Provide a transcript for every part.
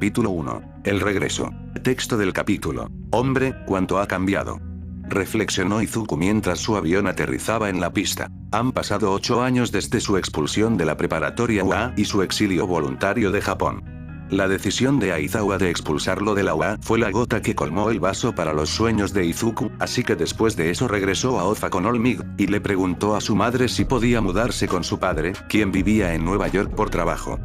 Capítulo 1. El regreso. Texto del capítulo. Hombre, ¿cuánto ha cambiado? Reflexionó Izuku mientras su avión aterrizaba en la pista. Han pasado 8 años desde su expulsión de la preparatoria UA y su exilio voluntario de Japón. La decisión de Aizawa de expulsarlo de la UA fue la gota que colmó el vaso para los sueños de Izuku, así que después de eso regresó a Ofa con All Might, y le preguntó a su madre si podía mudarse con su padre, quien vivía en Nueva York por trabajo.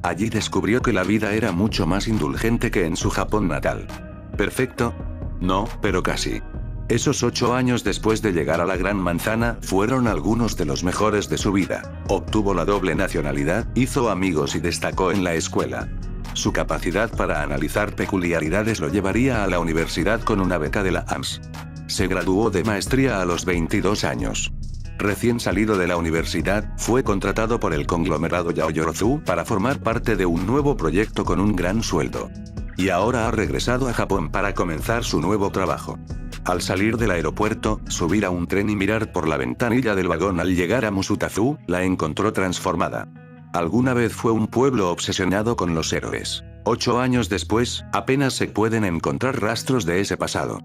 Allí descubrió que la vida era mucho más indulgente que en su Japón natal. ¿Perfecto? No, pero casi. Esos 8 años después de llegar a la Gran Manzana fueron algunos de los mejores de su vida. Obtuvo la doble nacionalidad, hizo amigos y destacó en la escuela. Su capacidad para analizar peculiaridades lo llevaría a la universidad con una beca de la AMS. Se graduó de maestría a los 22 años. Recién salido de la universidad, fue contratado por el conglomerado Yaoyorozu para formar parte de un nuevo proyecto con un gran sueldo. Y ahora ha regresado a Japón para comenzar su nuevo trabajo. Al salir del aeropuerto, subir a un tren y mirar por la ventanilla del vagón al llegar a Musutazu, la encontró transformada. Alguna vez fue un pueblo obsesionado con los héroes. 8 años después, apenas se pueden encontrar rastros de ese pasado.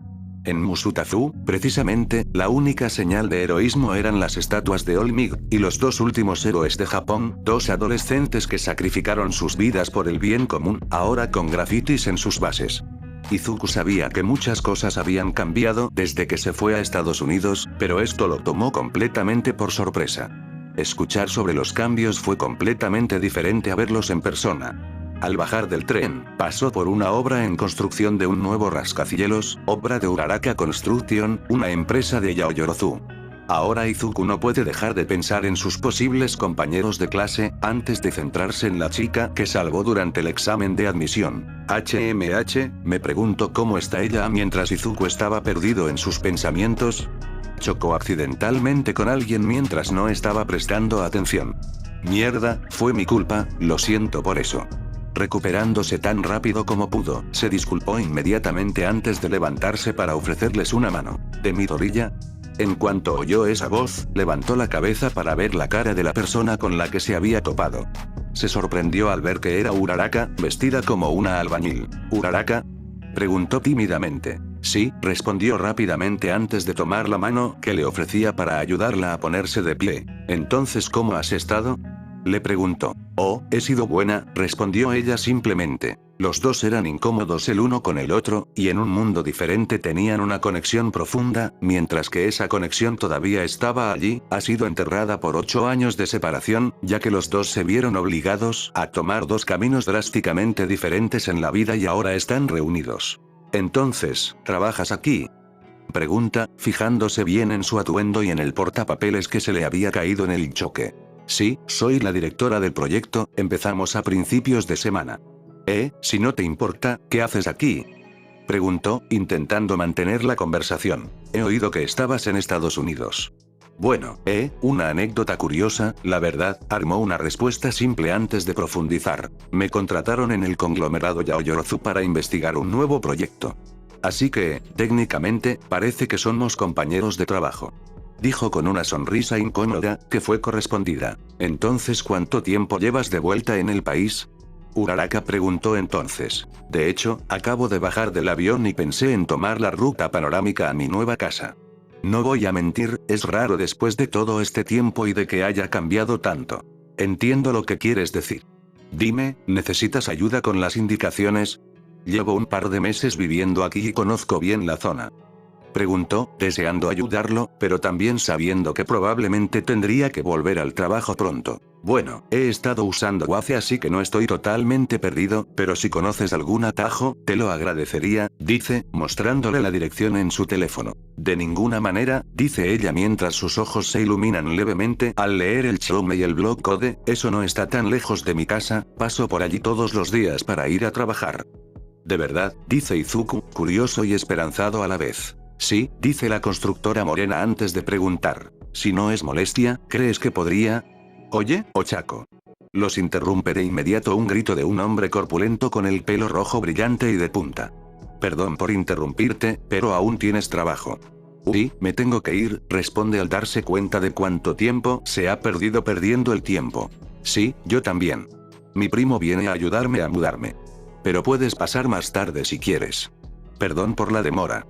En Musutazu, precisamente, la única señal de heroísmo eran las estatuas de All Might, y los 2 últimos héroes de Japón, 2 adolescentes que sacrificaron sus vidas por el bien común, ahora con grafitis en sus bases. Izuku sabía que muchas cosas habían cambiado desde que se fue a Estados Unidos, pero esto lo tomó completamente por sorpresa. Escuchar sobre los cambios fue completamente diferente a verlos en persona. Al bajar del tren, pasó por una obra en construcción de un nuevo rascacielos, obra de Uraraka Construction, una empresa de Yaoyorozu. Ahora Izuku no puede dejar de pensar en sus posibles compañeros de clase, antes de centrarse en la chica que salvó durante el examen de admisión. Me pregunto cómo está ella mientras Izuku estaba perdido en sus pensamientos. Chocó accidentalmente con alguien mientras no estaba prestando atención. Mierda, fue mi culpa, lo siento por eso. Recuperándose tan rápido como pudo, se disculpó inmediatamente antes de levantarse para ofrecerles una mano. ¿De mi orilla? En cuanto oyó esa voz, levantó la cabeza para ver la cara de la persona con la que se había topado. Se sorprendió al ver que era Uraraka, vestida como una albañil. ¿Uraraka?, preguntó tímidamente. Sí, respondió rápidamente antes de tomar la mano que le ofrecía para ayudarla a ponerse de pie. Entonces, ¿cómo has estado?, le preguntó. Oh, he sido buena, respondió ella simplemente. Los dos eran incómodos el uno con el otro, y en un mundo diferente tenían una conexión profunda, mientras que esa conexión todavía estaba allí, ha sido enterrada por 8 años de separación, ya que los dos se vieron obligados a tomar 2 caminos drásticamente diferentes en la vida y ahora están reunidos. Entonces, ¿trabajas aquí?, pregunta, fijándose bien en su atuendo y en el portapapeles que se le había caído en el choque. Sí, soy la directora del proyecto, empezamos a principios de semana. Si no te importa, ¿qué haces aquí?, preguntó, intentando mantener la conversación. He oído que estabas en Estados Unidos. Bueno, una anécdota curiosa, la verdad, armó una respuesta simple antes de profundizar. Me contrataron en el conglomerado Yaoyorozu para investigar un nuevo proyecto. Así que, técnicamente, parece que somos compañeros de trabajo. Dijo con una sonrisa incómoda, que fue correspondida. Entonces, ¿cuánto tiempo llevas de vuelta en el país?, Uraraka preguntó entonces. De hecho, acabo de bajar del avión y pensé en tomar la ruta panorámica a mi nueva casa. No voy a mentir, es raro después de todo este tiempo y de que haya cambiado tanto. Entiendo lo que quieres decir. Dime, ¿necesitas ayuda con las indicaciones? Llevo un par de meses viviendo aquí y conozco bien la zona. Preguntó, deseando ayudarlo, pero también sabiendo que probablemente tendría que volver al trabajo pronto. Bueno, he estado usando Waze así que no estoy totalmente perdido, pero si conoces algún atajo, te lo agradecería, dice, mostrándole la dirección en su teléfono. De ninguna manera, dice ella mientras sus ojos se iluminan levemente al leer el Chrome y el blog code, eso no está tan lejos de mi casa, paso por allí todos los días para ir a trabajar. ¿De verdad?, dice Izuku, curioso y esperanzado a la vez. Sí, dice la constructora morena antes de preguntar. Si no es molestia, ¿crees que podría? Oye, Ochako. Los interrumpe de inmediato un grito de un hombre corpulento con el pelo rojo brillante y de punta. Perdón por interrumpirte, pero aún tienes trabajo. Sí, me tengo que ir, responde al darse cuenta de cuánto tiempo se ha perdido perdiendo el tiempo. Sí, yo también. Mi primo viene a ayudarme a mudarme. Pero puedes pasar más tarde si quieres. Perdón por la demora.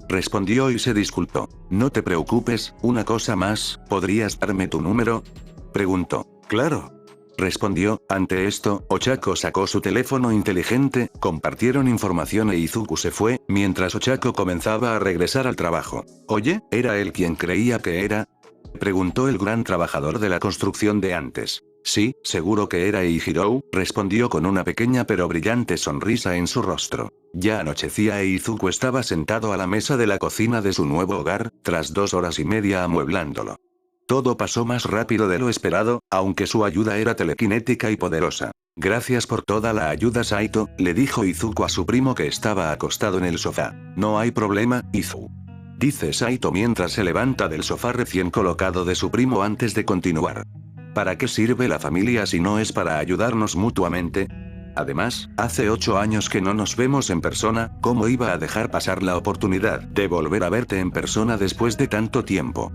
Respondió y se disculpó. No te preocupes, una cosa más, ¿podrías darme tu número? Preguntó. Claro. Respondió. Ante esto, Ochako sacó su teléfono inteligente, compartieron información e Izuku se fue, mientras Ochako comenzaba a regresar al trabajo. Oye, ¿era él quien creía que era? Preguntó el gran trabajador de la construcción de antes. Sí, seguro que era Eihiro, respondió con una pequeña pero brillante sonrisa en su rostro. Ya anochecía e Izuku estaba sentado a la mesa de la cocina de su nuevo hogar, tras 2 horas y media amueblándolo. Todo pasó más rápido de lo esperado, aunque su ayuda era telequinética y poderosa. Gracias por toda la ayuda, Saito, le dijo Izuku a su primo que estaba acostado en el sofá. No hay problema, Izu. Dice Saito mientras se levanta del sofá recién colocado de su primo antes de continuar. ¿Para qué sirve la familia si no es para ayudarnos mutuamente? Además, hace 8 años que no nos vemos en persona, ¿cómo iba a dejar pasar la oportunidad de volver a verte en persona después de tanto tiempo?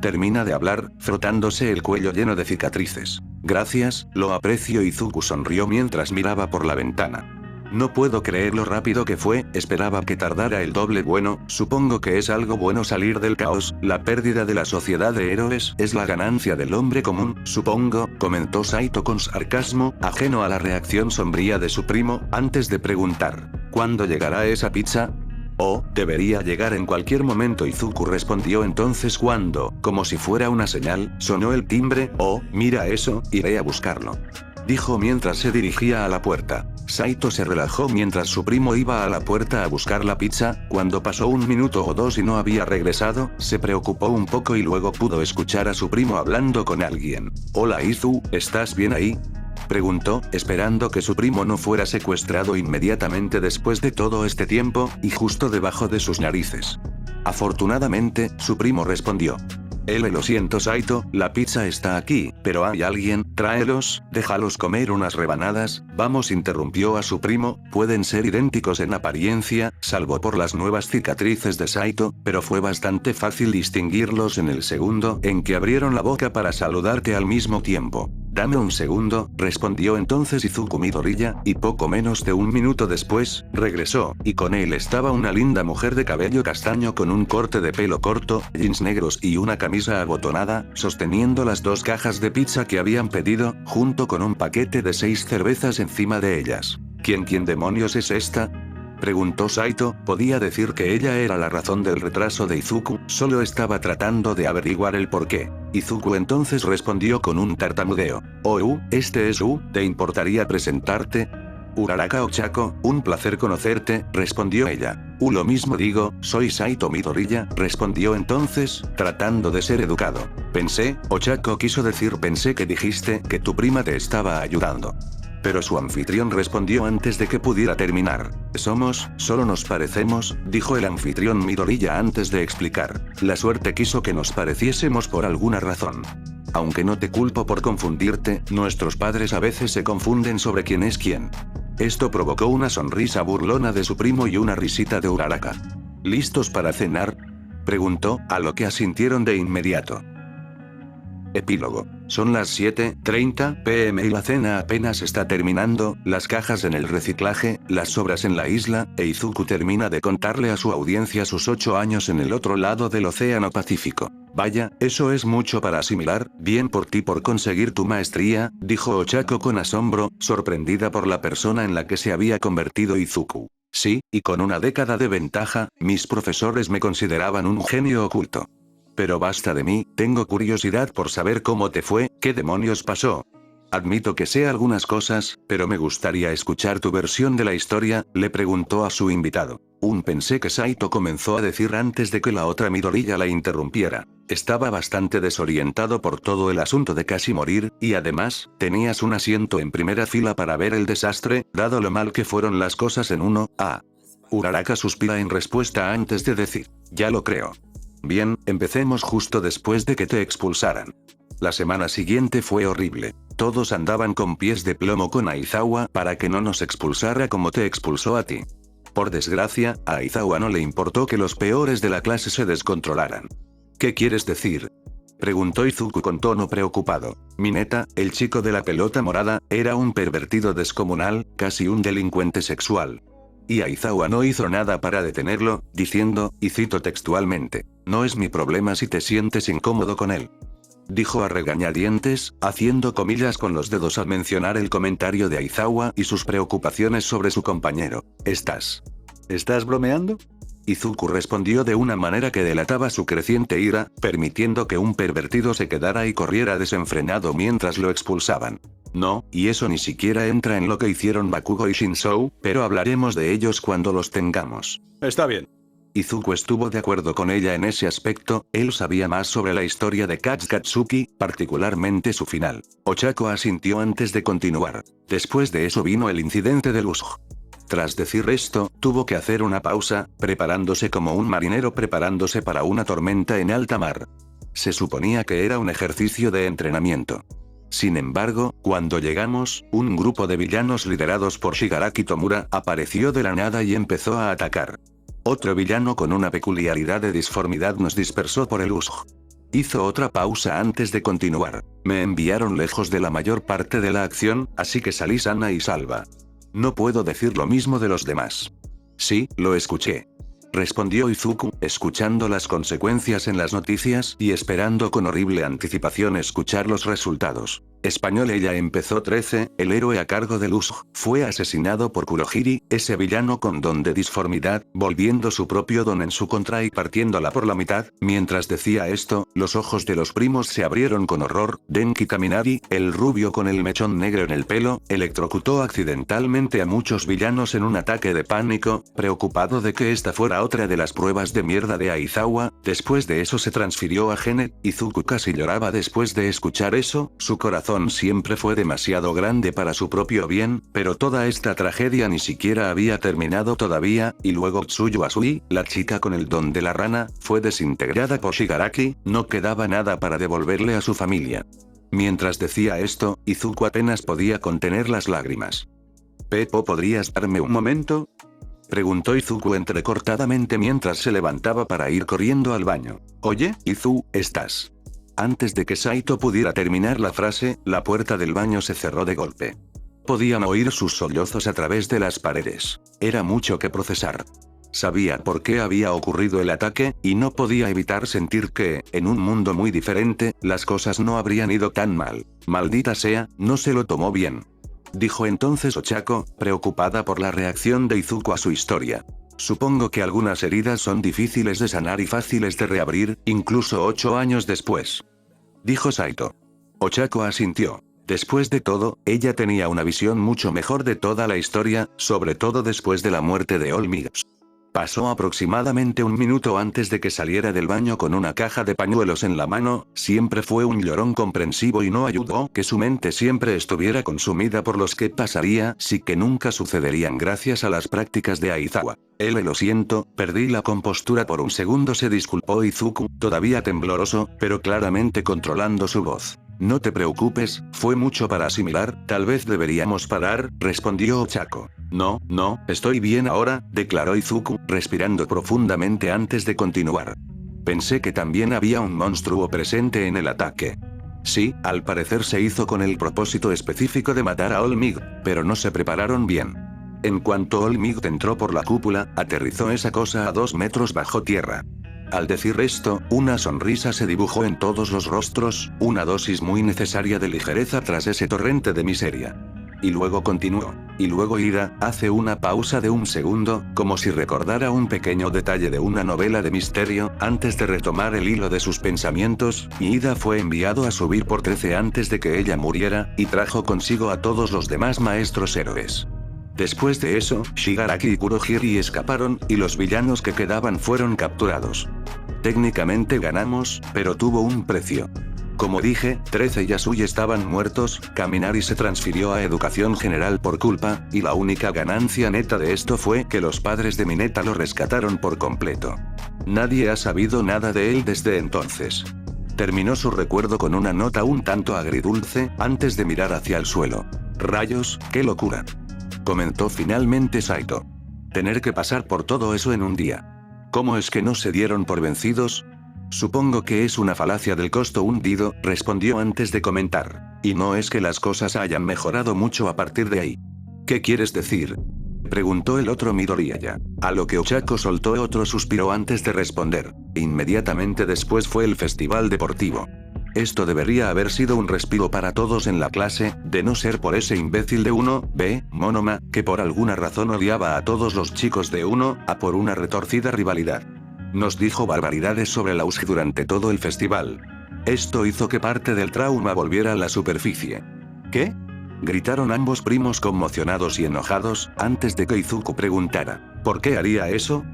Termina de hablar, frotándose el cuello lleno de cicatrices. Gracias, lo aprecio. Izuku sonrió mientras miraba por la ventana. No puedo creer lo rápido que fue, esperaba que tardara el doble. Bueno, supongo que es algo bueno salir del caos, la pérdida de la sociedad de héroes es la ganancia del hombre común, supongo, comentó Saito con sarcasmo, ajeno a la reacción sombría de su primo, antes de preguntar, ¿cuándo llegará esa pizza? Oh, debería llegar en cualquier momento. Izuku respondió entonces cuando, como si fuera una señal, sonó el timbre. Oh, mira eso, iré a buscarlo. Dijo mientras se dirigía a la puerta. Saito se relajó mientras su primo iba a la puerta a buscar la pizza. Cuando pasó 1 minuto o 2 y no había regresado, se preocupó un poco y luego pudo escuchar a su primo hablando con alguien. Hola Izu, ¿estás bien ahí? Preguntó, esperando que su primo no fuera secuestrado inmediatamente después de todo este tiempo, y justo debajo de sus narices. Afortunadamente, su primo respondió. Lo siento Saito, la pizza está aquí, pero hay alguien, tráelos, déjalos comer unas rebanadas, vamos, interrumpió a su primo, pueden ser idénticos en apariencia, salvo por las nuevas cicatrices de Saito, pero fue bastante fácil distinguirlos en el segundo en que abrieron la boca para saludarte al mismo tiempo. Dame un segundo, respondió entonces Izuku Midoriya, y poco menos de 1 minuto después, regresó, y con él estaba una linda mujer de cabello castaño con un corte de pelo corto, jeans negros y una camisa abotonada, sosteniendo las 2 cajas de pizza que habían pedido, junto con un paquete de 6 cervezas encima de ellas. ¿Quién demonios es esta? Preguntó Saito, podía decir que ella era la razón del retraso de Izuku, solo estaba tratando de averiguar el porqué. Izuku entonces respondió con un tartamudeo. Oh, este es ¿te importaría presentarte? Uraraka Ochako, un placer conocerte, respondió ella. Lo mismo digo, soy Saito Midoriya, respondió entonces, tratando de ser educado. Ochako quiso decir pensé que dijiste que tu prima te estaba ayudando. Pero su anfitrión respondió antes de que pudiera terminar. Solo nos parecemos, dijo el anfitrión Midoriya antes de explicar. La suerte quiso que nos pareciésemos por alguna razón. Aunque no te culpo por confundirte, nuestros padres a veces se confunden sobre quién es quién. Esto provocó una sonrisa burlona de su primo y una risita de Uraraka. ¿Listos para cenar? Preguntó, a lo que asintieron de inmediato. Epílogo. Son las 7:30 p.m. y la cena apenas está terminando, las cajas en el reciclaje, las obras en la isla, e Izuku termina de contarle a su audiencia sus 8 años en el otro lado del océano Pacífico. Vaya, eso es mucho para asimilar, bien por ti por conseguir tu maestría, dijo Ochako con asombro, sorprendida por la persona en la que se había convertido Izuku. Sí, y con una década de ventaja, mis profesores me consideraban un genio oculto. Pero basta de mí, tengo curiosidad por saber cómo te fue, ¿qué demonios pasó? Admito que sé algunas cosas, pero me gustaría escuchar tu versión de la historia, le preguntó a su invitado. Pensé que Saito comenzó a decir antes de que la otra Midoriya la interrumpiera. Estaba bastante desorientado por todo el asunto de casi morir, y además, tenías un asiento en primera fila para ver el desastre, dado lo mal que fueron las cosas en 1A. Uraraka suspira en respuesta antes de decir, ya lo creo. Bien, empecemos justo después de que te expulsaran. La semana siguiente fue horrible. Todos andaban con pies de plomo con Aizawa para que no nos expulsara como te expulsó a ti. Por desgracia, a Aizawa no le importó que los peores de la clase se descontrolaran. ¿Qué quieres decir? Preguntó Izuku con tono preocupado. Mineta, el chico de la pelota morada, era un pervertido descomunal, casi un delincuente sexual. Y Aizawa no hizo nada para detenerlo, diciendo, y cito textualmente, no es mi problema si te sientes incómodo con él. Dijo a regañadientes, haciendo comillas con los dedos al mencionar el comentario de Aizawa y sus preocupaciones sobre su compañero. ¿Estás bromeando? Izuku respondió de una manera que delataba su creciente ira, permitiendo que un pervertido se quedara y corriera desenfrenado mientras lo expulsaban. No, y eso ni siquiera entra en lo que hicieron Bakugo y Shinzou, pero hablaremos de ellos cuando los tengamos. Está bien. Izuku estuvo de acuerdo con ella en ese aspecto, él sabía más sobre la historia de Katsuki, particularmente su final. Ochako asintió antes de continuar. Después de eso vino el incidente de Luzh. Tras decir esto, tuvo que hacer una pausa, preparándose como un marinero preparándose para una tormenta en alta mar. Se suponía que era un ejercicio de entrenamiento. Sin embargo, cuando llegamos, un grupo de villanos liderados por Shigaraki Tomura apareció de la nada y empezó a atacar. Otro villano con una peculiaridad de disformidad nos dispersó por el Luzh. Hizo otra pausa antes de continuar. Me enviaron lejos de la mayor parte de la acción, así que salí sana y salva. No puedo decir lo mismo de los demás. Sí, lo escuché. Respondió Izuku, escuchando las consecuencias en las noticias y esperando con horrible anticipación escuchar los resultados. Español. Ella empezó 13, el héroe a cargo de Luzh, fue asesinado por Kurohiri, ese villano con don de disformidad, volviendo su propio don en su contra y partiéndola por la mitad. Mientras decía esto, los ojos de los primos se abrieron con horror. Denki Kaminari, el rubio con el mechón negro en el pelo, electrocutó accidentalmente a muchos villanos en un ataque de pánico, preocupado de que esta fuera otra de las pruebas de mierda de Aizawa. Después de eso se transfirió a Genet. Izuku casi lloraba después de escuchar eso, su corazón siempre fue demasiado grande para su propio bien, pero toda esta tragedia ni siquiera había terminado todavía, y luego Tsuyu Asui, la chica con el don de la rana, fue desintegrada por Shigaraki, no quedaba nada para devolverle a su familia. Mientras decía esto, Izuku apenas podía contener las lágrimas. Peppo, ¿podrías darme un momento?, preguntó Izuku entrecortadamente mientras se levantaba para ir corriendo al baño. Oye, Izu, ¿estás? Antes de que Saito pudiera terminar la frase, la puerta del baño se cerró de golpe. Podían oír sus sollozos a través de las paredes. Era mucho que procesar. Sabía por qué había ocurrido el ataque, y no podía evitar sentir que, en un mundo muy diferente, las cosas no habrían ido tan mal. Maldita sea, no se lo tomó bien. Dijo entonces Ochako, preocupada por la reacción de Izuku a su historia. Supongo que algunas heridas son difíciles de sanar y fáciles de reabrir, incluso 8 años después. Dijo Saito. Ochako asintió. Después de todo, ella tenía una visión mucho mejor de toda la historia, sobre todo después de la muerte de All Might. Pasó aproximadamente un minuto antes de que saliera del baño con una caja de pañuelos en la mano. Siempre fue un llorón comprensivo y no ayudó que su mente siempre estuviera consumida por los que pasaría si que nunca sucederían gracias a las prácticas de Aizawa. Lo siento, perdí la compostura por un segundo, se disculpó Izuku, todavía tembloroso, pero claramente controlando su voz. No te preocupes, fue mucho para asimilar, tal vez deberíamos parar, respondió Ochako. No, estoy bien ahora, declaró Izuku, respirando profundamente antes de continuar. Pensé que también había un monstruo presente en el ataque. Sí, al parecer se hizo con el propósito específico de matar a All Might, pero no se prepararon bien. En cuanto All Might entró por la cúpula, aterrizó esa cosa a 2 metros bajo tierra. Al decir esto, una sonrisa se dibujó en todos los rostros, una dosis muy necesaria de ligereza tras ese torrente de miseria. Y luego continuó. Y luego Ida, hace una pausa de un segundo, como si recordara un pequeño detalle de una novela de misterio, antes de retomar el hilo de sus pensamientos, y Ida fue enviado a subir por 13 antes de que ella muriera, y trajo consigo a todos los demás maestros héroes. Después de eso, Shigaraki y Kurohiri escaparon, y los villanos que quedaban fueron capturados. Técnicamente ganamos, pero tuvo un precio. Como dije, 13 y Asui estaban muertos, Kaminari se transfirió a Educación General por culpa, y la única ganancia neta de esto fue que los padres de Mineta lo rescataron por completo. Nadie ha sabido nada de él desde entonces. Terminó su recuerdo con una nota un tanto agridulce, antes de mirar hacia el suelo. Rayos, qué locura. Comentó finalmente Saito. Tener que pasar por todo eso en un día. ¿Cómo es que no se dieron por vencidos? Supongo que es una falacia del costo hundido, respondió antes de comentar. Y no es que las cosas hayan mejorado mucho a partir de ahí. ¿Qué quieres decir? Preguntó el otro Midoriya. A lo que Ochako soltó otro suspiro antes de responder. Inmediatamente después fue el festival deportivo. Esto debería haber sido un respiro para todos en la clase, de no ser por ese imbécil de 1B, Monoma, que por alguna razón odiaba a todos los chicos de 1A por una retorcida rivalidad. Nos dijo barbaridades sobre Lausch durante todo el festival. Esto hizo que parte del trauma volviera a la superficie. ¿Qué? Gritaron ambos primos conmocionados y enojados, antes de que Izuku preguntara, ¿por qué haría eso?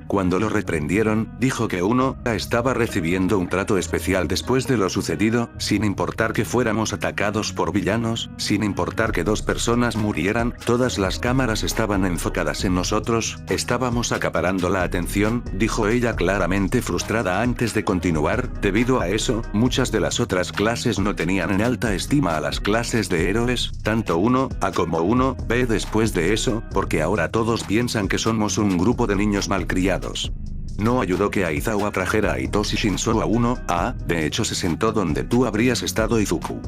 Cuando lo reprendieron, dijo que 1A estaba recibiendo un trato especial después de lo sucedido, sin importar que fuéramos atacados por villanos, sin importar que 2 personas murieran, todas las cámaras estaban enfocadas en nosotros, estábamos acaparando la atención, dijo ella claramente frustrada antes de continuar. Debido a eso, muchas de las otras clases no tenían en alta estima a las clases de héroes, tanto 1A como 1B después de eso, porque ahora todos piensan que somos un grupo de niños malcriados. No ayudó que Aizawa trajera a Hitoshi Shinso a 1A, de hecho se sentó donde tú habrías estado Izuku.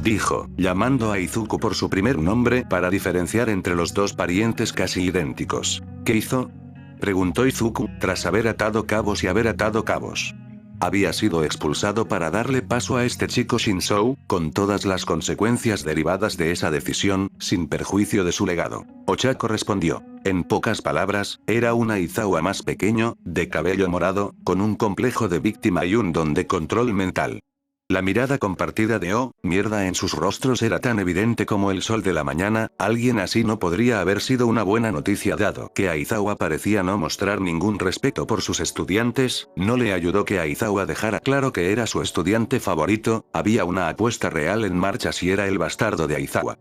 Dijo, llamando a Izuku por su primer nombre para diferenciar entre los dos parientes casi idénticos. ¿Qué hizo? Preguntó Izuku, tras haber atado cabos y haber atado cabos. Había sido expulsado para darle paso a este chico Shinso, con todas las consecuencias derivadas de esa decisión, sin perjuicio de su legado. Ochako respondió. En pocas palabras, era un Aizawa más pequeño, de cabello morado, con un complejo de víctima y un don de control mental. La mirada compartida de mierda en sus rostros era tan evidente como el sol de la mañana. Alguien así no podría haber sido una buena noticia dado que Aizawa parecía no mostrar ningún respeto por sus estudiantes. No le ayudó que Aizawa dejara claro que era su estudiante favorito. Había una apuesta real en marcha si era el bastardo de Aizawa.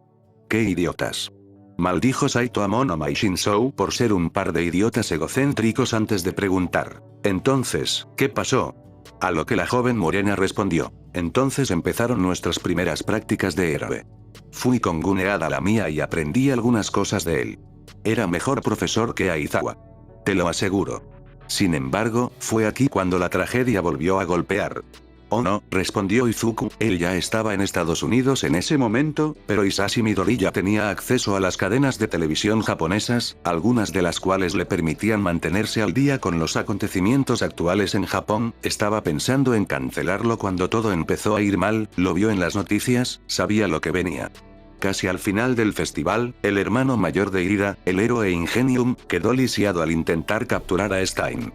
¡Qué idiotas! Maldijo Saito a Monoma y Shinso por ser un par de idiotas egocéntricos antes de preguntar. Entonces, ¿qué pasó? A lo que la joven morena respondió. Entonces empezaron nuestras primeras prácticas de héroe. Fui con Guneada la mía y aprendí algunas cosas de él. Era mejor profesor que Aizawa. Te lo aseguro. Sin embargo, fue aquí cuando la tragedia volvió a golpear. Oh no, respondió Izuku, él ya estaba en Estados Unidos en ese momento, pero Hisashi Midori ya tenía acceso a las cadenas de televisión japonesas, algunas de las cuales le permitían mantenerse al día con los acontecimientos actuales en Japón. Estaba pensando en cancelarlo cuando todo empezó a ir mal, lo vio en las noticias, sabía lo que venía. Casi al final del festival, el hermano mayor de Ida, el héroe Ingenium, quedó lisiado al intentar capturar a Stein.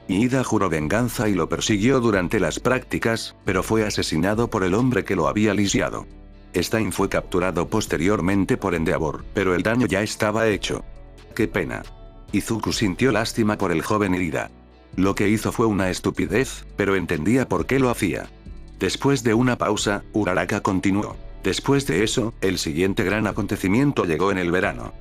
Ida juró venganza y lo persiguió durante las prácticas, pero fue asesinado por el hombre que lo había lisiado. Stein fue capturado posteriormente por Endeavor, pero el daño ya estaba hecho. ¡Qué pena! Izuku sintió lástima por el joven Ida. Lo que hizo fue una estupidez, pero entendía por qué lo hacía. Después de una pausa, Uraraka continuó. Después de eso, el siguiente gran acontecimiento llegó en el verano.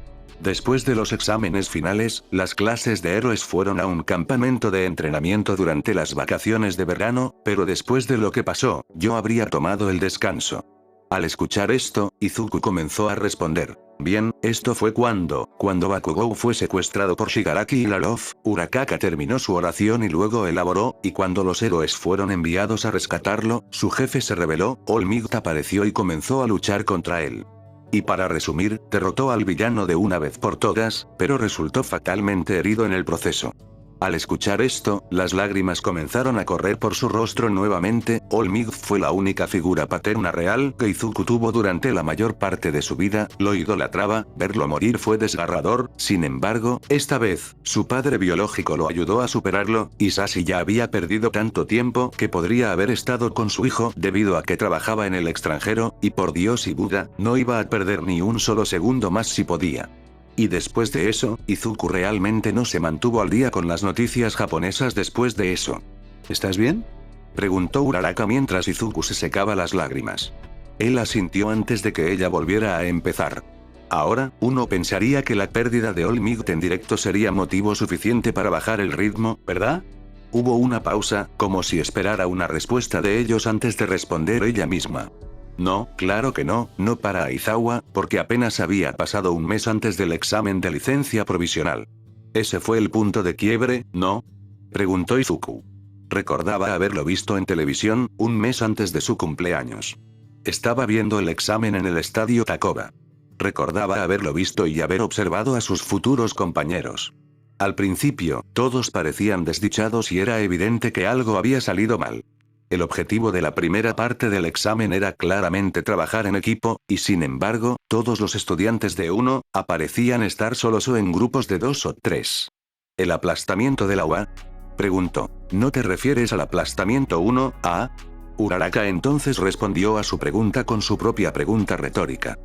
Después de los exámenes finales, las clases de héroes fueron a un campamento de entrenamiento durante las vacaciones de verano, pero después de lo que pasó, yo habría tomado el descanso. Al escuchar esto, Izuku comenzó a responder. Bien, esto fue cuando Bakugou fue secuestrado por Shigaraki y Larof. Urakaka terminó su oración y luego elaboró, y cuando los héroes fueron enviados a rescatarlo, su jefe se rebeló, All Might apareció y comenzó a luchar contra él. Y para resumir, derrotó al villano de una vez por todas, pero resultó fatalmente herido en el proceso. Al escuchar esto, las lágrimas comenzaron a correr por su rostro nuevamente. All Might fue la única figura paterna real que Izuku tuvo durante la mayor parte de su vida, lo idolatraba, verlo morir fue desgarrador. Sin embargo, esta vez, su padre biológico lo ayudó a superarlo. Hisashi ya había perdido tanto tiempo que podría haber estado con su hijo debido a que trabajaba en el extranjero, y por Dios y Buda, no iba a perder ni un solo segundo más si podía. Y después de eso, Izuku realmente no se mantuvo al día con las noticias japonesas después de eso. ¿Estás bien? Preguntó Uraraka mientras Izuku se secaba las lágrimas. Él asintió antes de que ella volviera a empezar. Ahora, uno pensaría que la pérdida de All Might en directo sería motivo suficiente para bajar el ritmo, ¿verdad? Hubo una pausa, como si esperara una respuesta de ellos antes de responder ella misma. No, claro que no, no para Aizawa, porque apenas había pasado un mes antes del examen de licencia provisional. ¿Ese fue el punto de quiebre, no? Preguntó Izuku. Recordaba haberlo visto en televisión, un mes antes de su cumpleaños. Estaba viendo el examen en el estadio Tacoba. Recordaba haberlo visto y haber observado a sus futuros compañeros. Al principio, todos parecían desdichados y era evidente que algo había salido mal. El objetivo de la primera parte del examen era claramente trabajar en equipo, y sin embargo, todos los estudiantes de 1 parecían estar solos o en grupos de 2 o 3. ¿El aplastamiento de la UA? Preguntó. ¿No te refieres al aplastamiento 1A? Uraraka entonces respondió a su pregunta con su propia pregunta retórica.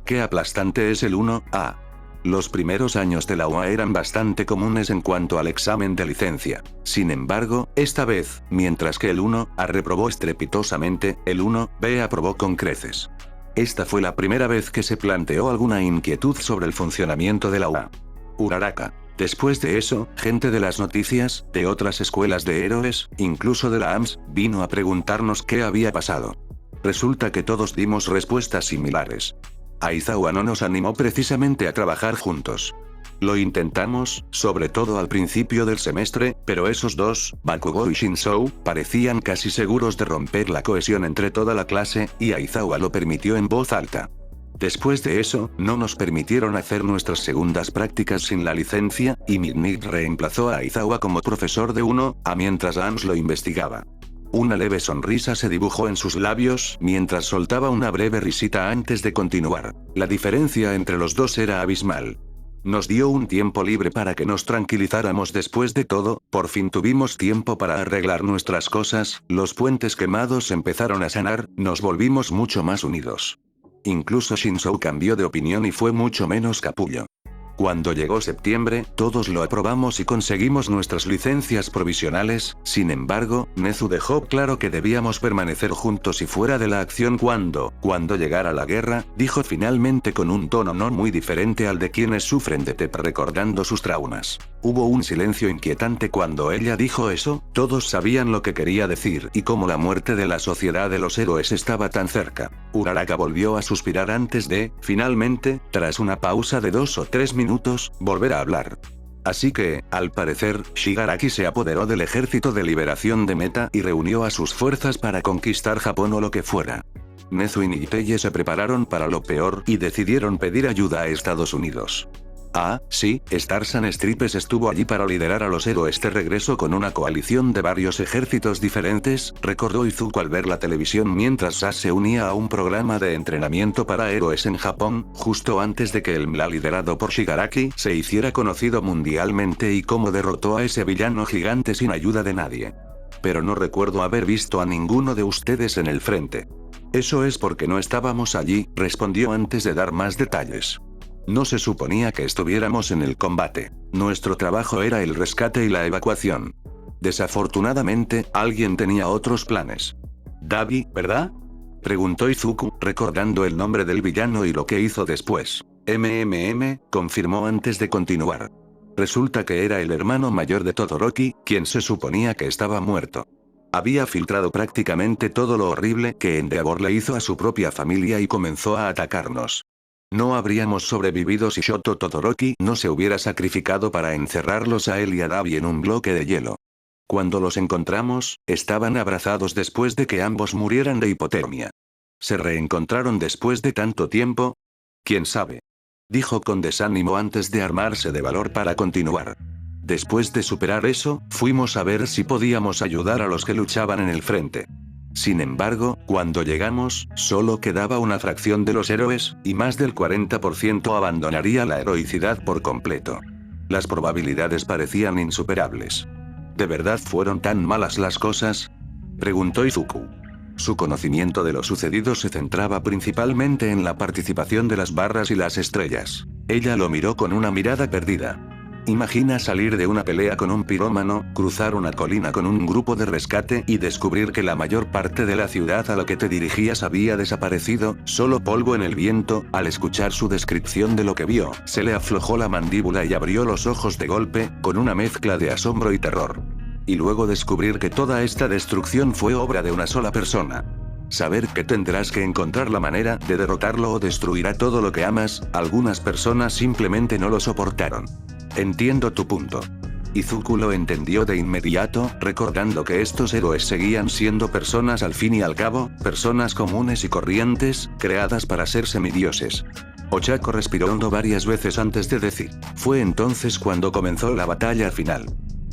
¿Qué aplastante es el 1A? Los primeros años de la UA eran bastante comunes en cuanto al examen de licencia. Sin embargo, esta vez, mientras que el 1A reprobó estrepitosamente, el 1B aprobó con creces. Esta fue la primera vez que se planteó alguna inquietud sobre el funcionamiento de la UA. Uraraka. Después de eso, gente de las noticias, de otras escuelas de héroes, incluso de la AMS, vino a preguntarnos qué había pasado. Resulta que todos dimos respuestas similares. Aizawa no nos animó precisamente a trabajar juntos. Lo intentamos, sobre todo al principio del semestre, pero esos dos, Bakugo y Shinzou, parecían casi seguros de romper la cohesión entre toda la clase, y Aizawa lo permitió en voz alta. Después de eso, no nos permitieron hacer nuestras segundas prácticas sin la licencia, y Midnight reemplazó a Aizawa como profesor de 1A mientras AMS lo investigaba. Una leve sonrisa se dibujó en sus labios, mientras soltaba una breve risita antes de continuar. La diferencia entre los dos era abismal. Nos dio un tiempo libre para que nos tranquilizáramos después de todo, por fin tuvimos tiempo para arreglar nuestras cosas, los puentes quemados empezaron a sanar, nos volvimos mucho más unidos. Incluso Shinzou cambió de opinión y fue mucho menos capullo. Cuando llegó septiembre, todos lo aprobamos y conseguimos nuestras licencias provisionales, sin embargo, Nezu dejó claro que debíamos permanecer juntos y fuera de la acción cuando llegara la guerra, dijo finalmente con un tono no muy diferente al de quienes sufren de TEP recordando sus traumas. Hubo un silencio inquietante cuando ella dijo eso, todos sabían lo que quería decir y cómo la muerte de la sociedad de los héroes estaba tan cerca. Uraraka volvió a suspirar antes de, finalmente, tras una pausa de 2 o 3 minutos, volver a hablar. Así que, al parecer, Shigaraki se apoderó del Ejército de Liberación de Meta y reunió a sus fuerzas para conquistar Japón o lo que fuera. Nezu y Nigiteye se prepararon para lo peor y decidieron pedir ayuda a Estados Unidos. Ah, sí, Starzan Stripes estuvo allí para liderar a los héroes de regreso con una coalición de varios ejércitos diferentes, recordó Izuku al ver la televisión mientras Sas se unía a un programa de entrenamiento para héroes en Japón, justo antes de que el MLA liderado por Shigaraki se hiciera conocido mundialmente y cómo derrotó a ese villano gigante sin ayuda de nadie. Pero no recuerdo haber visto a ninguno de ustedes en el frente. Eso es porque no estábamos allí, respondió antes de dar más detalles. No se suponía que estuviéramos en el combate. Nuestro trabajo era el rescate y la evacuación. Desafortunadamente, alguien tenía otros planes. Dabi, ¿verdad? Preguntó Izuku, recordando el nombre del villano y lo que hizo después. Confirmó antes de continuar. Resulta que era el hermano mayor de Todoroki, quien se suponía que estaba muerto. Había filtrado prácticamente todo lo horrible que Endeavor le hizo a su propia familia y comenzó a atacarnos. No habríamos sobrevivido si Shoto Todoroki no se hubiera sacrificado para encerrarlos a él y a Dabi en un bloque de hielo. Cuando los encontramos, estaban abrazados después de que ambos murieran de hipotermia. ¿Se reencontraron después de tanto tiempo? ¿Quién sabe? Dijo con desánimo antes de armarse de valor para continuar. Después de superar eso, fuimos a ver si podíamos ayudar a los que luchaban en el frente. Sin embargo, cuando llegamos, solo quedaba una fracción de los héroes, y más del 40% abandonaría la heroicidad por completo. Las probabilidades parecían insuperables. ¿De verdad fueron tan malas las cosas? Preguntó Izuku. Su conocimiento de lo sucedido se centraba principalmente en la participación de las barras y las estrellas. Ella lo miró con una mirada perdida. Imagina salir de una pelea con un pirómano, cruzar una colina con un grupo de rescate y descubrir que la mayor parte de la ciudad a la que te dirigías había desaparecido, solo polvo en el viento. Al escuchar su descripción de lo que vio, se le aflojó la mandíbula y abrió los ojos de golpe, con una mezcla de asombro y terror. Y luego descubrir que toda esta destrucción fue obra de una sola persona. Saber que tendrás que encontrar la manera de derrotarlo o destruirá todo lo que amas, algunas personas simplemente no lo soportaron. Entiendo tu punto. Izuku lo entendió de inmediato, recordando que estos héroes seguían siendo personas al fin y al cabo, personas comunes y corrientes, creadas para ser semidioses. Ochako respiró hondo varias veces antes de decir. Fue entonces cuando comenzó la batalla final.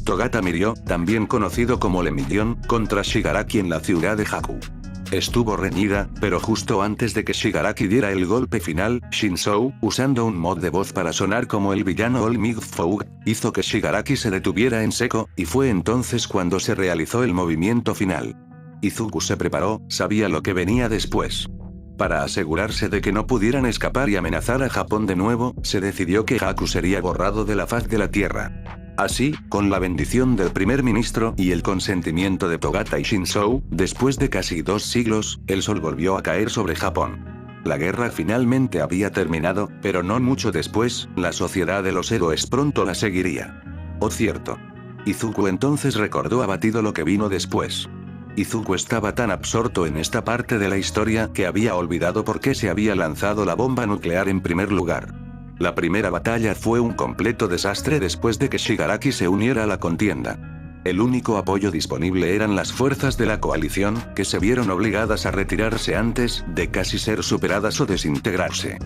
Togata Miryo, también conocido como Lemillion, contra Shigaraki en la ciudad de Haku. Estuvo reñida, pero justo antes de que Shigaraki diera el golpe final, Shinzou, usando un mod de voz para sonar como el villano All Might Fog, hizo que Shigaraki se detuviera en seco, y fue entonces cuando se realizó el movimiento final. Izuku se preparó, sabía lo que venía después. Para asegurarse de que no pudieran escapar y amenazar a Japón de nuevo, se decidió que Haku sería borrado de la faz de la tierra. Así, con la bendición del primer ministro y el consentimiento de Togata y Shinzou, después de casi 2 siglos, el sol volvió a caer sobre Japón. La guerra finalmente había terminado, pero no mucho después, la sociedad de los héroes pronto la seguiría. Oh cierto. Izuku entonces recordó abatido lo que vino después. Izuku estaba tan absorto en esta parte de la historia que había olvidado por qué se había lanzado la bomba nuclear en primer lugar. La primera batalla fue un completo desastre después de que Shigaraki se uniera a la contienda. El único apoyo disponible eran las fuerzas de la coalición, que se vieron obligadas a retirarse antes de casi ser superadas o desintegrarse.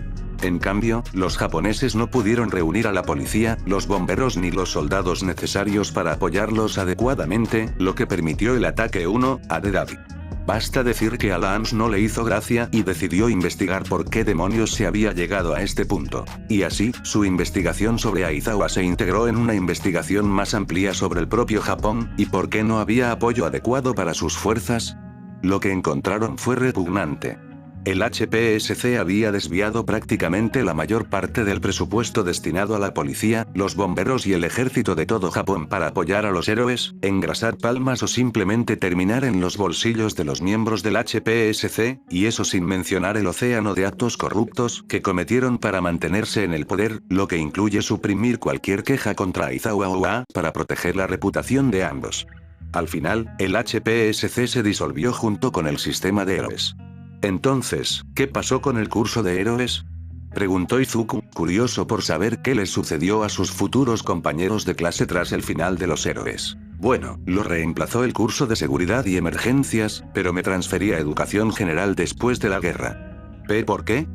En cambio, los japoneses no pudieron reunir a la policía, los bomberos ni los soldados necesarios para apoyarlos adecuadamente, lo que permitió el ataque 1 a Dedade. Basta decir que a Lance no le hizo gracia y decidió investigar por qué demonios se había llegado a este punto. Y así, su investigación sobre Aizawa se integró en una investigación más amplia sobre el propio Japón, y por qué no había apoyo adecuado para sus fuerzas. Lo que encontraron fue repugnante. El HPSC había desviado prácticamente la mayor parte del presupuesto destinado a la policía, los bomberos y el ejército de todo Japón para apoyar a los héroes, engrasar palmas o simplemente terminar en los bolsillos de los miembros del HPSC, y eso sin mencionar el océano de actos corruptos que cometieron para mantenerse en el poder, lo que incluye suprimir cualquier queja contra Aizawa Oa para proteger la reputación de ambos. Al final, el HPSC se disolvió junto con el sistema de héroes. Entonces, ¿qué pasó con el curso de héroes? Preguntó Izuku, curioso por saber qué les sucedió a sus futuros compañeros de clase tras el final de los héroes. Bueno, lo reemplazó el curso de seguridad y emergencias, pero me transferí a educación general después de la guerra. ¿Por qué?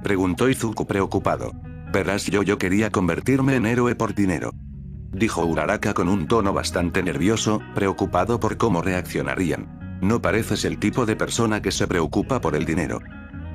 Preguntó Izuku preocupado. Verás, yo quería convertirme en héroe por dinero. Dijo Uraraka con un tono bastante nervioso, preocupado por cómo reaccionarían. No pareces el tipo de persona que se preocupa por el dinero.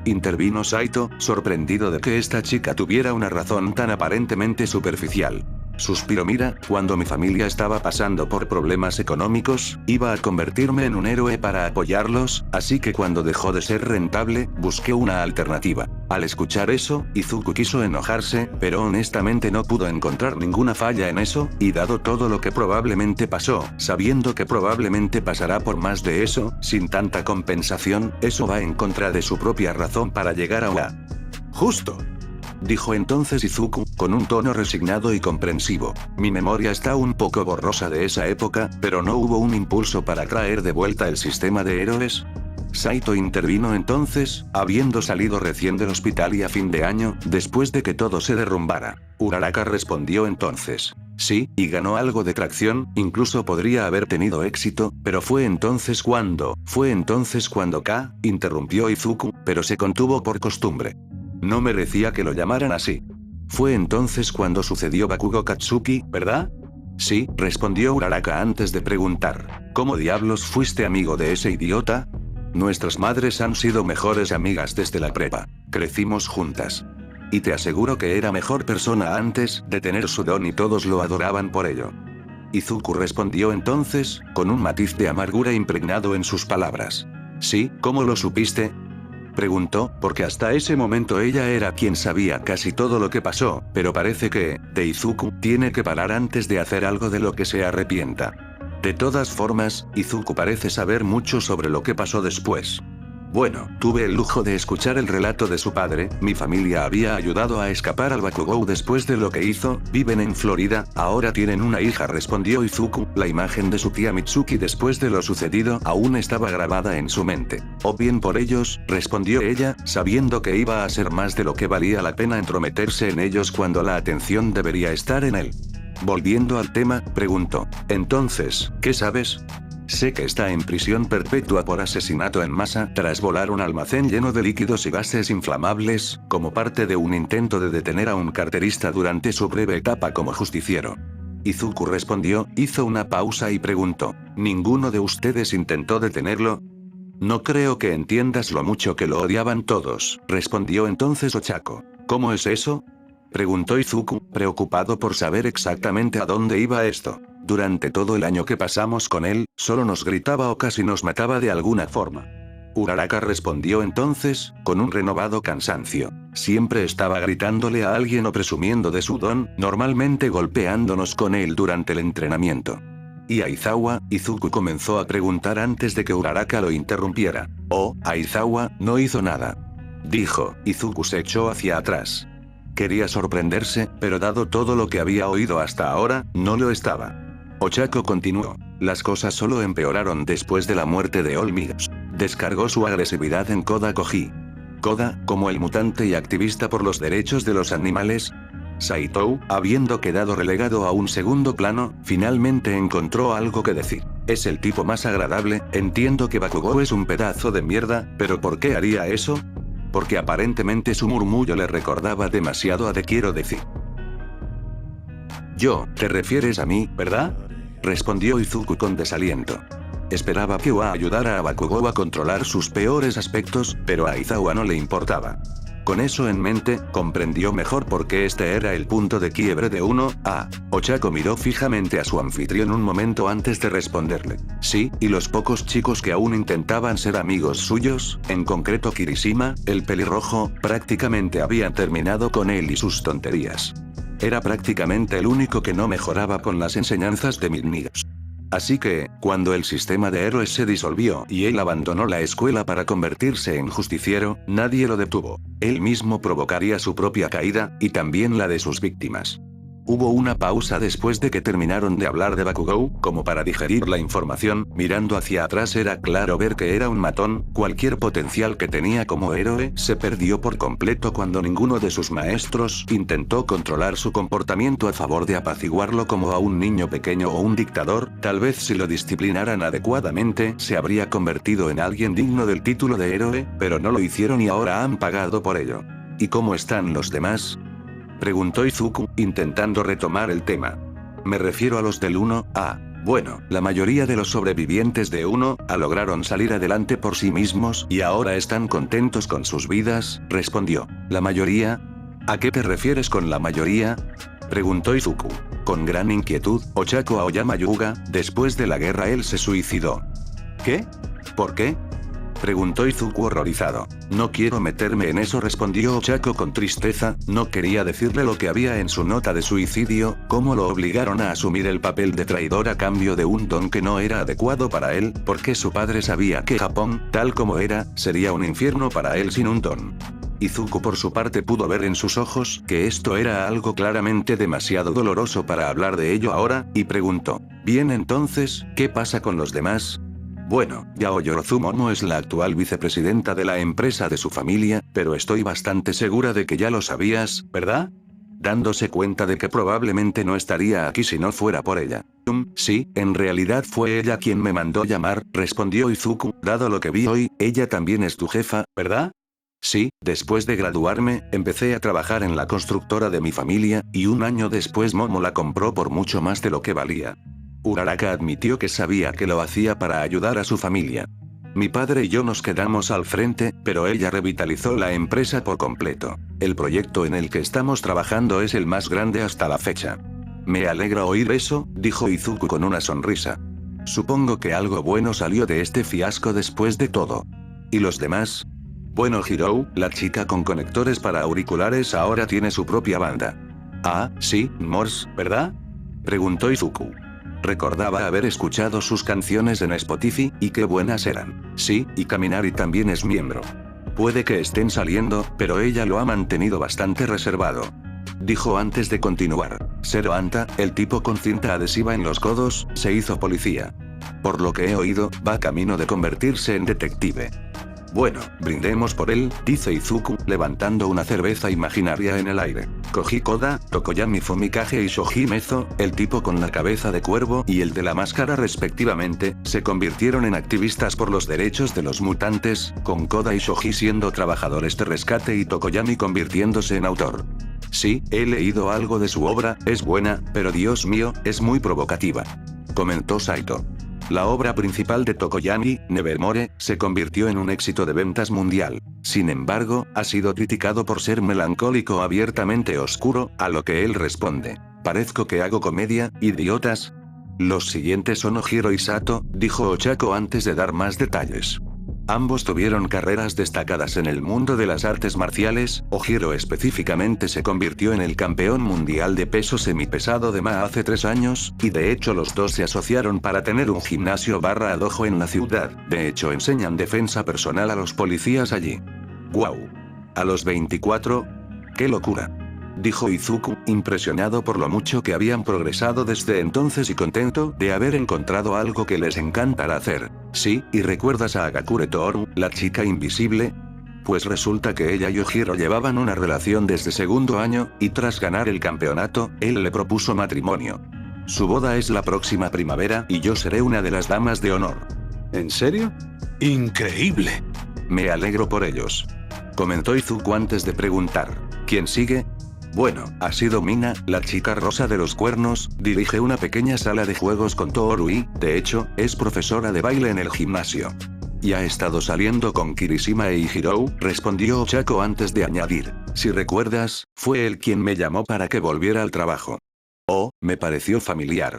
Intervino Saito, sorprendido de que esta chica tuviera una razón tan aparentemente superficial. Suspiró. Mira, cuando mi familia estaba pasando por problemas económicos, iba a convertirme en un héroe para apoyarlos, así que cuando dejó de ser rentable, busqué una alternativa. Al escuchar eso, Izuku quiso enojarse, pero honestamente no pudo encontrar ninguna falla en eso, y dado todo lo que probablemente pasó, sabiendo que probablemente pasará por más de eso, sin tanta compensación, eso va en contra de su propia razón para llegar a Oa. Justo. Dijo entonces Izuku, con un tono resignado y comprensivo. Mi memoria está un poco borrosa de esa época, pero ¿no hubo un impulso para traer de vuelta el sistema de héroes? Saito intervino entonces, habiendo salido recién del hospital y a fin de año, después de que todo se derrumbara. Uraraka respondió entonces. Sí, y ganó algo de tracción, incluso podría haber tenido éxito, pero fue entonces cuando interrumpió Izuku, pero se contuvo por costumbre. No merecía que lo llamaran así. Fue entonces cuando sucedió Bakugo Katsuki, ¿verdad? Sí, respondió Uraraka antes de preguntar. ¿Cómo diablos fuiste amigo de ese idiota? Nuestras madres han sido mejores amigas desde la prepa. Crecimos juntas. Y te aseguro que era mejor persona antes de tener su don y todos lo adoraban por ello. Izuku respondió entonces, con un matiz de amargura impregnado en sus palabras. Sí, ¿cómo lo supiste? Preguntó, porque hasta ese momento ella era quien sabía casi todo lo que pasó, pero parece que, de Izuku, tiene que parar antes de hacer algo de lo que se arrepienta. De todas formas, Izuku parece saber mucho sobre lo que pasó después. Bueno, tuve el lujo de escuchar el relato de su padre, mi familia había ayudado a escapar al Bakugou después de lo que hizo, viven en Florida, ahora tienen una hija, respondió Izuku, la imagen de su tía Mitsuki después de lo sucedido aún estaba grabada en su mente. O bien por ellos, respondió ella, sabiendo que iba a ser más de lo que valía la pena entrometerse en ellos cuando la atención debería estar en él. Volviendo al tema, preguntó. Entonces, ¿qué sabes? Sé que está en prisión perpetua por asesinato en masa tras volar un almacén lleno de líquidos y gases inflamables, como parte de un intento de detener a un carterista durante su breve etapa como justiciero. Izuku respondió, hizo una pausa y preguntó. ¿Ninguno de ustedes intentó detenerlo? No creo que entiendas lo mucho que lo odiaban todos, respondió entonces Ochako. ¿Cómo es eso? Preguntó Izuku, preocupado por saber exactamente a dónde iba esto. Durante todo el año que pasamos con él, solo nos gritaba o casi nos mataba de alguna forma. Uraraka respondió entonces, con un renovado cansancio. Siempre estaba gritándole a alguien o presumiendo de su don, normalmente golpeándonos con él durante el entrenamiento. ¿Y Aizawa? Izuku comenzó a preguntar antes de que Uraraka lo interrumpiera. Oh, Aizawa, no hizo nada. Dijo, Izuku se echó hacia atrás. Quería sorprenderse, pero dado todo lo que había oído hasta ahora, no lo estaba. Ochako continuó. Las cosas solo empeoraron después de la muerte de Olmigos. Descargó su agresividad en Koda Koji. Koda, como el mutante y activista por los derechos de los animales. Saitou, habiendo quedado relegado a un segundo plano, finalmente encontró algo que decir. Es el tipo más agradable, entiendo que Bakugou es un pedazo de mierda, pero ¿por qué haría eso? Porque aparentemente su murmullo le recordaba demasiado a Te quiero decir. Yo, te refieres a mí, ¿verdad? Respondió Izuku con desaliento. Esperaba que Ua ayudara a Bakugou a controlar sus peores aspectos, pero a Aizawa no le importaba. Con eso en mente, comprendió mejor por qué este era el punto de quiebre de uno. Ochako miró fijamente a su anfitrión un momento antes de responderle. Sí, y los pocos chicos que aún intentaban ser amigos suyos, en concreto Kirishima, el pelirrojo, prácticamente habían terminado con él y sus tonterías. Era prácticamente el único que no mejoraba con las enseñanzas de Midnights. Así que, cuando el sistema de héroes se disolvió y él abandonó la escuela para convertirse en justiciero, nadie lo detuvo. Él mismo provocaría su propia caída, y también la de sus víctimas. Hubo una pausa después de que terminaron de hablar de Bakugou, como para digerir la información. Mirando hacia atrás era claro ver que era un matón. Cualquier potencial que tenía como héroe se perdió por completo cuando ninguno de sus maestros intentó controlar su comportamiento a favor de apaciguarlo como a un niño pequeño o un dictador. Tal vez si lo disciplinaran adecuadamente se habría convertido en alguien digno del título de héroe, pero no lo hicieron y ahora han pagado por ello. ¿Y cómo están los demás? Preguntó Izuku, intentando retomar el tema. Me refiero a los del 1A. Bueno, la mayoría de los sobrevivientes de 1A lograron salir adelante por sí mismos y ahora están contentos con sus vidas, respondió. ¿La mayoría? ¿A qué te refieres con la mayoría? Preguntó Izuku. Con gran inquietud, Ochako Aoyama Yuga, después de la guerra él se suicidó. ¿Qué? ¿Por qué? Preguntó Izuku horrorizado. No quiero meterme en eso, respondió Ochako con tristeza. No quería decirle lo que había en su nota de suicidio, cómo lo obligaron a asumir el papel de traidor a cambio de un don que no era adecuado para él, porque su padre sabía que Japón, tal como era, sería un infierno para él sin un don. Izuku por su parte pudo ver en sus ojos que esto era algo claramente demasiado doloroso para hablar de ello ahora, y preguntó. Bien, entonces, ¿qué pasa con los demás? Bueno, Yao Yorozumomo es la actual vicepresidenta de la empresa de su familia, pero estoy bastante segura de que ya lo sabías, ¿verdad? Dándose cuenta de que probablemente no estaría aquí si no fuera por ella. Sí, en realidad fue ella quien me mandó llamar, respondió Izuku. Dado lo que vi hoy, ella también es tu jefa, ¿verdad? Sí, después de graduarme, empecé a trabajar en la constructora de mi familia, y un año después Momo la compró por mucho más de lo que valía. Uraraka admitió que sabía que lo hacía para ayudar a su familia. Mi padre y yo nos quedamos al frente, pero ella revitalizó la empresa por completo. El proyecto en el que estamos trabajando es el más grande hasta la fecha. Me alegra oír eso, dijo Izuku con una sonrisa. Supongo que algo bueno salió de este fiasco después de todo. ¿Y los demás? Bueno, Hirou, la chica con conectores para auriculares ahora tiene su propia banda. Ah, sí, Morse, ¿verdad? Preguntó Izuku. Recordaba haber escuchado sus canciones en Spotify, y qué buenas eran. Sí, y Kaminari también es miembro. Puede que estén saliendo, pero ella lo ha mantenido bastante reservado. Dijo antes de continuar. Zero Anta, el tipo con cinta adhesiva en los codos, se hizo policía. Por lo que he oído, va camino de convertirse en detective. Bueno, brindemos por él, dice Izuku, levantando una cerveza imaginaria en el aire. Koji Koda, Tokoyami Fumikage y Shoji Mezo, el tipo con la cabeza de cuervo y el de la máscara respectivamente, se convirtieron en activistas por los derechos de los mutantes, con Koda y Shoji siendo trabajadores de rescate y Tokoyami convirtiéndose en autor. Sí, he leído algo de su obra, es buena, pero Dios mío, es muy provocativa. Comentó Saito. La obra principal de Tokoyami, Nevermore, se convirtió en un éxito de ventas mundial. Sin embargo, ha sido criticado por ser melancólico abiertamente oscuro, a lo que él responde. ¿Parezco que hago comedia, idiotas? Los siguientes son Ojiro y Sato, dijo Ochako antes de dar más detalles. Ambos tuvieron carreras destacadas en el mundo de las artes marciales. Ojiro específicamente se convirtió en el campeón mundial de peso semipesado de Ma hace 3 años, y de hecho los dos se asociaron para tener un gimnasio / dojo en la ciudad. De hecho enseñan defensa personal a los policías allí. ¡Guau! ¿A los 24? ¡Qué locura!, dijo Izuku, impresionado por lo mucho que habían progresado desde entonces y contento de haber encontrado algo que les encantara hacer. Sí, ¿y recuerdas a Agakure Toru, la chica invisible? Pues resulta que ella y Ojiro llevaban una relación desde segundo año, y tras ganar el campeonato, él le propuso matrimonio. Su boda es la próxima primavera y yo seré una de las damas de honor. ¿En serio? ¡Increíble! Me alegro por ellos. Comentó Izuku antes de preguntar. ¿Quién sigue? Bueno, ha sido Mina, la chica rosa de los cuernos, dirige una pequeña sala de juegos con Toru y, de hecho, es profesora de baile en el gimnasio. Y ha estado saliendo con Kirishima e Hirou, respondió Ochako antes de añadir. Si recuerdas, fue él quien me llamó para que volviera al trabajo. Oh, me pareció familiar.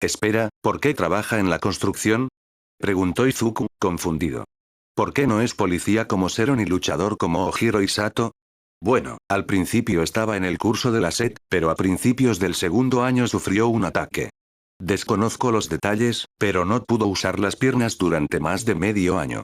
Espera, ¿por qué trabaja en la construcción? Preguntó Izuku, confundido. ¿Por qué no es policía como Sero ni luchador como Ojiro y Sato? Bueno, al principio estaba en el curso de la SET, pero a principios del segundo año sufrió un ataque. Desconozco los detalles, pero no pudo usar las piernas durante más de medio año.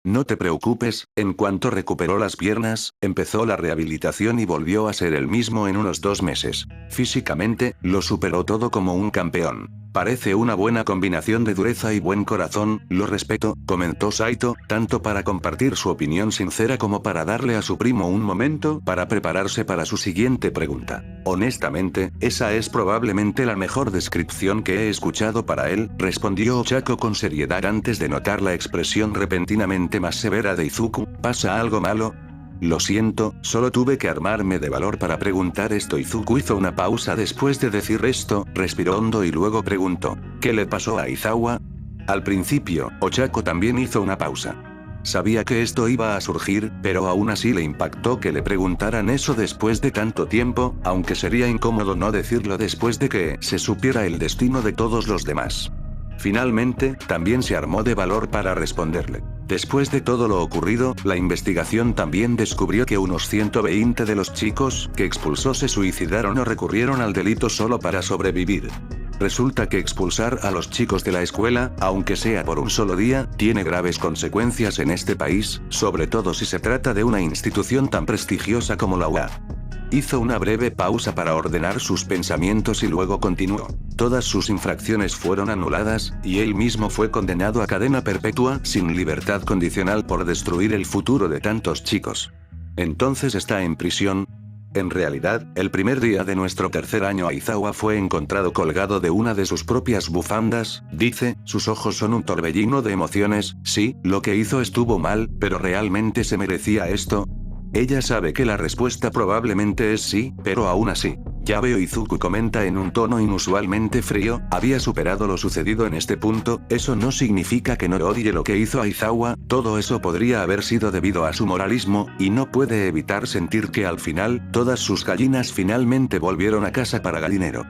No te preocupes, en cuanto recuperó las piernas, empezó la rehabilitación y volvió a ser el mismo en unos 2 meses. Físicamente, lo superó todo como un campeón. Parece una buena combinación de dureza y buen corazón, lo respeto, comentó Saito, tanto para compartir su opinión sincera como para darle a su primo un momento para prepararse para su siguiente pregunta. Honestamente, esa es probablemente la mejor descripción que he escuchado para él, respondió Ochako con seriedad antes de notar la expresión repentinamente más severa de Izuku. ¿Pasa algo malo? Lo siento, solo tuve que armarme de valor para preguntar esto. Izuku hizo una pausa después de decir esto, respiró hondo y luego preguntó, ¿qué le pasó a Aizawa? Al principio, Ochako también hizo una pausa. Sabía que esto iba a surgir, pero aún así le impactó que le preguntaran eso después de tanto tiempo, aunque sería incómodo no decirlo después de que se supiera el destino de todos los demás. Finalmente, también se armó de valor para responderle. Después de todo lo ocurrido, la investigación también descubrió que unos 120 de los chicos que expulsó se suicidaron o recurrieron al delito solo para sobrevivir. Resulta que expulsar a los chicos de la escuela, aunque sea por un solo día, tiene graves consecuencias en este país, sobre todo si se trata de una institución tan prestigiosa como la UA. Hizo una breve pausa para ordenar sus pensamientos y luego continuó. Todas sus infracciones fueron anuladas, y él mismo fue condenado a cadena perpetua sin libertad condicional por destruir el futuro de tantos chicos. Entonces está en prisión. En realidad, el primer día de nuestro tercer año Aizawa fue encontrado colgado de una de sus propias bufandas, dice, sus ojos son un torbellino de emociones. Sí, lo que hizo estuvo mal, pero ¿realmente se merecía esto? Ella sabe que la respuesta probablemente es sí, pero aún así. Ya veo, Izuku comenta en un tono inusualmente frío, había superado lo sucedido en este punto, eso no significa que no odie lo que hizo Aizawa, todo eso podría haber sido debido a su moralismo, y no puede evitar sentir que al final, todas sus gallinas finalmente volvieron a casa para gallinero.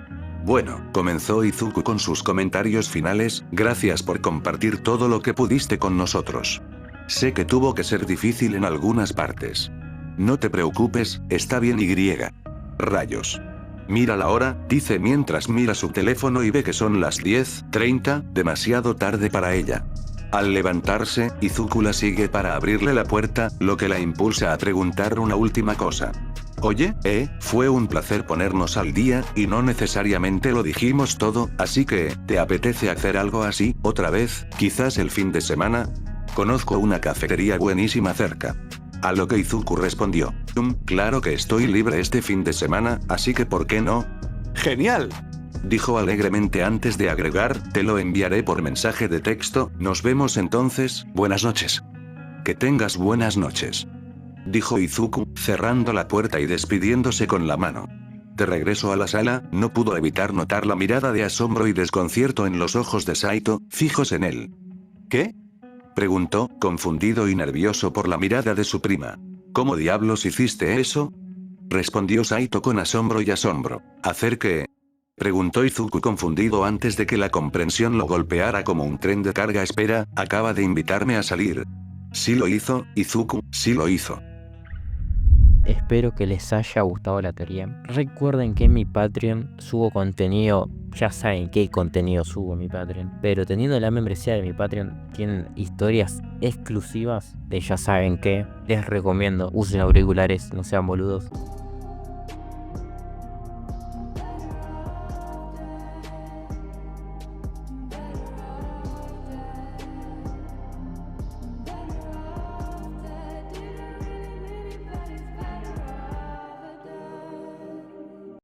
Bueno, comenzó Izuku con sus comentarios finales, gracias por compartir todo lo que pudiste con nosotros. Sé que tuvo que ser difícil en algunas partes. No te preocupes, está bien. Rayos. Mira la hora, dice mientras mira su teléfono y ve que son las 10:30, demasiado tarde para ella. Al levantarse, Izuku la sigue para abrirle la puerta, lo que la impulsa a preguntar una última cosa. Oye, fue un placer ponernos al día, y no necesariamente lo dijimos todo, así que, ¿te apetece hacer algo así, otra vez, quizás el fin de semana? Conozco una cafetería buenísima cerca. A lo que Izuku respondió, claro que estoy libre este fin de semana, así que ¿por qué no? ¡Genial! Dijo alegremente antes de agregar, te lo enviaré por mensaje de texto, nos vemos entonces, buenas noches. Que tengas buenas noches. Dijo Izuku, cerrando la puerta y despidiéndose con la mano. De regreso a la sala, no pudo evitar notar la mirada de asombro y desconcierto en los ojos de Saito, fijos en él. ¿Qué? Preguntó, confundido y nervioso por la mirada de su prima. ¿Cómo diablos hiciste eso? Respondió Saito con asombro y asombro. ¿Hacer qué? Preguntó Izuku confundido antes de que la comprensión lo golpeara como un tren de carga. Espera, acaba de invitarme a salir. Sí lo hizo, Izuku, sí lo hizo. Espero que les haya gustado la teoría. Recuerden que en mi Patreon subo contenido, ya saben qué contenido subo en mi Patreon, pero teniendo la membresía de mi Patreon tienen historias exclusivas de ya saben qué. Les recomiendo, usen auriculares, no sean boludos.